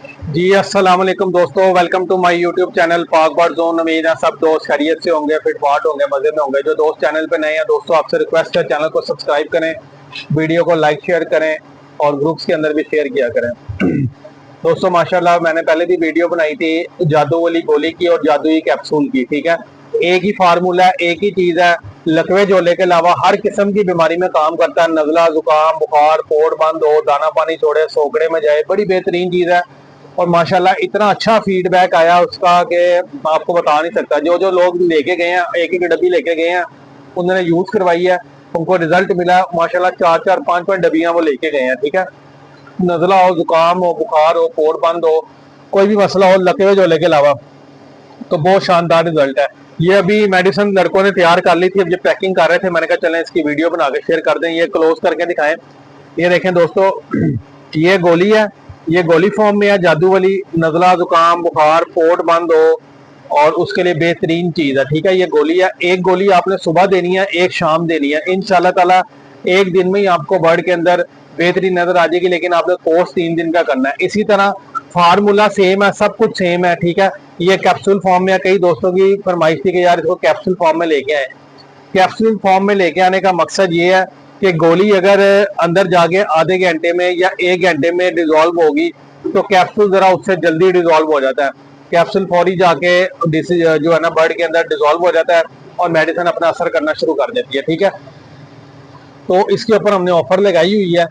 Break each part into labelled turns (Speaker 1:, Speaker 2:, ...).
Speaker 1: जी अस्सलाम वालेकुम दोस्तों, welcome to my YouTube channel पाक बार जोन। उम्मीद है सब दोस्त खैरियत से होंगे, फिट फाट होंगे, मजे में होंगे। जो दोस्त चैनल पे नए हैं दोस्तों, आपसे रिक्वेस्ट है चैनल को सब्सक्राइब करें, वीडियो को लाइक शेयर करें और ग्रुप्स के अंदर भी शेयर किया करें। दोस्तों माशाल्लाह मैंने पहले भी वीडियो बनाई थी जादू वाली गोली की और जादुई कैप्सूल की। ठीक है, एक ही फार्मूला है, एक ही चीज है, लकवे झोले के अलावा हर किस्म की बीमारी में काम करता है। नजला, जुकाम, बुखार, पोट बंद हो, दाना पानी छोड़े, सोकड़े में जाए, बड़ी बेहतरीन चीज है। और माशाल्लाह इतना अच्छा फीडबैक आया उसका कि आपको बता नहीं सकता। जो जो लोग लेके गए हैं, एक एक डब्बी लेके गए हैं, उन्होंने यूज करवाई है, उनको रिजल्ट मिला माशाल्लाह। 4-4, 5-5 डब्बियां वो लेके गए हैं। ठीक है, नजला हो, जुकाम हो, बुखार हो, पोट बंद हो, कोई भी मसला हो लकवे झोले के अलावा, तो बहुत शानदार रिजल्ट है। ये अभी मेडिसिन लड़कों ने तैयार कर ली थी, अब ये पैकिंग कर रहे थे, मैंने कहा चलें इसकी वीडियो बना के शेयर कर दें। ये क्लोज करके दिखाएं। ये देखें दोस्तों, ये गोली है, ये गोली फॉर्म में है, जादू वाली। नजला, जुकाम, बुखार, पोट बंद हो और उसके लिए बेहतरीन चीज है। ठीक है, ये गोली है, एक गोली आपने सुबह देनी है, एक शाम देनी है। इंशाल्लाह ताला एक दिन में ही आपको बर्ड के अंदर बेहतरीन नजर आ जाएगी, लेकिन आपने कोर्स 3 दिन का करना है। इसी तरह फार्मूला सेम है, सब कुछ सेम है। ठीक है, ये कैप्सूल फॉर्म में है। कई दोस्तों की फरमाइश थी कि यार इसको कैप्सूल फॉर्म में लेके आए। कैप्सूल फॉर्म में लेके आने का मकसद ये है कि गोली अगर अंदर जाके आधे घंटे में या 1 घंटे में डिजोल्व होगी तो कैप्सूल जरा उससे जल्दी डिजोल्व हो जाता है। कैप्सूल फौरी जाके जो है ना बर्ड के अंदर डिजोल्व हो जाता है और मेडिसिन अपना असर करना शुरू कर देती है। ठीक है, तो इसके ऊपर हमने ऑफर लगाई हुई है।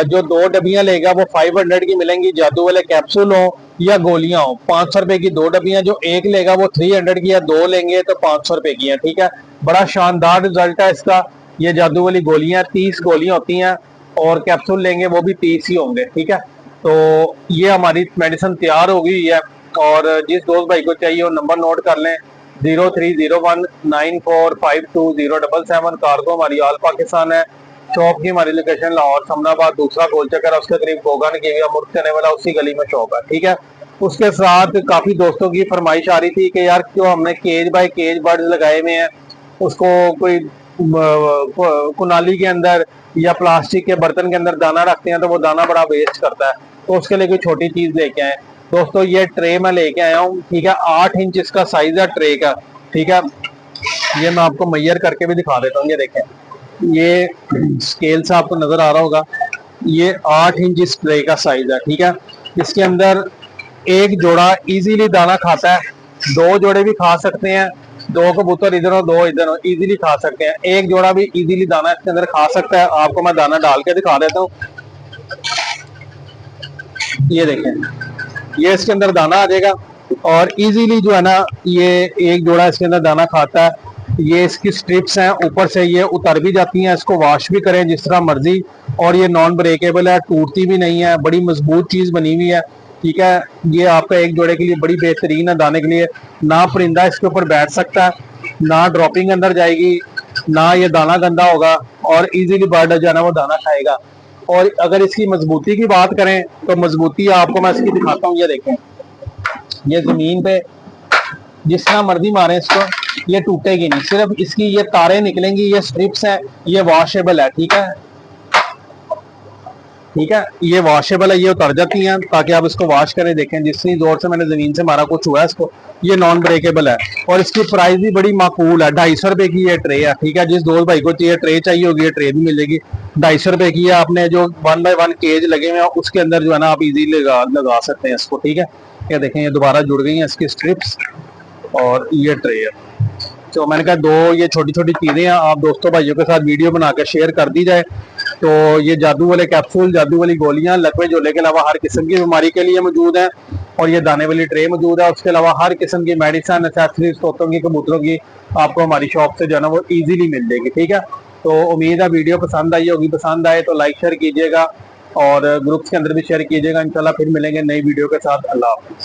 Speaker 1: जो 2 डब्बियां लेगा वो 500 की मिलेंगी, जादू वाले कैप्सूल हो या गोलियां हो। 500 रुपए की 2 डब्बियां, जो एक लेगा वो 300 की है, 2 लेंगे तो 500 रुपए की है। ठीक है, बड़ा शानदार रिजल्ट है इसका। ये जादू वाली गोलियां 30 गोलियां होती हैं और कैप्सूल लेंगे वो भी 30 ही होंगे। ठीक है, तो ये हमारी मेडिसिन तैयार हो गई है और जिस दोस्त भाई को चाहिए वो नंबर नोट कर लें, 030194520777। कार्गो हमारी ऑल पाकिस्तान है। शॉप की हमारी लोकेशन लाहौर समनाबाद, दूसरा गोल चक्कर है, उसके करीब गोगन की मुर्ग चने वाला उसी गली में शॉप है। ठीक है, उसके साथ काफी दोस्तों की फरमाइश आ रही थी कि यार क्यों हमने केज बाय केज बर्ड्स लगाए हुए हैं, उसको कोई कुनाली के अंदर या प्लास्टिक के बर्तन के अंदर दाना रखते हैं तो वो दाना बड़ा वेस्ट करता है, तो उसके लिए कोई छोटी चीज लेके आए। दोस्तों ये ट्रे मैं लेके आया हूँ। ठीक है, 8 इंच इसका साइज है ट्रे का। ठीक है, ये मैं आपको मैयर करके भी दिखा देता हूँ। ये देखें, ये स्केल से आपको नजर आ रहा होगा, ये 8 इंच इस ट्रे का साइज है। ठीक है, इसके अंदर एक जोड़ा इजीली दाना खाता है, 2 जोड़े भी खा सकते हैं, 2 कबूतर इधर हो 2 इधर हो, इजीली खा सकते हैं। एक जोड़ा भी इजीली दाना इसके अंदर खा सकता है। आपको मैं दाना डाल के दिखा देता हूँ। ये देखें, ये इसके अंदर दाना आ जाएगा और इजीली जो है ना ये एक जोड़ा इसके अंदर दाना खाता है। ये इसकी स्ट्रिप्स हैं, ऊपर से ये उतर भी जाती हैं, इसको वॉश भी करें जिस तरह मर्जी। और ये नॉन ब्रेकेबल है, टूटती भी नहीं है, बड़ी मजबूत चीज बनी हुई है। ठीक है, ये आपका एक जोड़े के लिए बड़ी बेहतरीन है दाने के लिए। ना परिंदा इसके ऊपर बैठ सकता है, ना ड्रॉपिंग अंदर जाएगी, ना ये दाना गंदा होगा और इजीली बर्ड जो है ना वो दाना खाएगा। और अगर इसकी मजबूती की बात करें तो मजबूती आपको मैं इसकी दिखाता हूँ। ये देखें, ये जमीन पे जिस तरह मर्जी मारे इसको, ये टूटेगी नहीं। सिर्फ इसकी ये तारें निकलेंगी, ये स्ट्रिप्स हैं, ये वॉशेबल है। ठीक है, ठीक है, ये वॉशेबल है, ये उतर जाती हैं ताकि आप इसको वॉश करें। देखें जितनी जोर से मैंने जमीन से मारा कुछ हुआ है इसको। ये नॉन ब्रेकेबल है और इसकी प्राइस भी बड़ी माकूल है, 250 रुपए की ये ट्रे है। ठीक है, जिस दोस्त भाई को चाहिए ट्रे चाहिए होगी, ये ट्रे भी मिलेगी, 250 रुपए की है। आपने जो 1 बाय 1 केज लगे हुए हैं उसके अंदर जो है ना आप इजीली लगा सकते हैं इसको। ठीक है, ये देखें, ये दोबारा जुड़ गई हैं इसकी स्ट्रिप्स और ये ट्रे है। तो मैंने कहा 2 ये छोटी छोटी चीजें हैं, आप दोस्तों भाइयों के साथ वीडियो बनाकर शेयर कर दी जाए। तो ये जादू वाले कैप्सूल, जादू वाली गोलियां लकवे झोले के अलावा हर किस्म की बीमारी के लिए मौजूद है और ये दाने वाली ट्रे मौजूद है। उसके अलावा हर किस्म की मेडिसिन, एक्सेसरीज, तोतों की, कबूतरों की आपको हमारी शॉप से जो है ना वो इजीली मिल जाएगी। ठीक है, तो उम्मीद है वीडियो पसंद आई होगी। पसंद आए तो लाइक शेयर कीजिएगा और ग्रुप्स के अंदर भी शेयर कीजिएगा। इंशाल्लाह फिर मिलेंगे नई वीडियो के साथ। अल्लाह हाफिज़।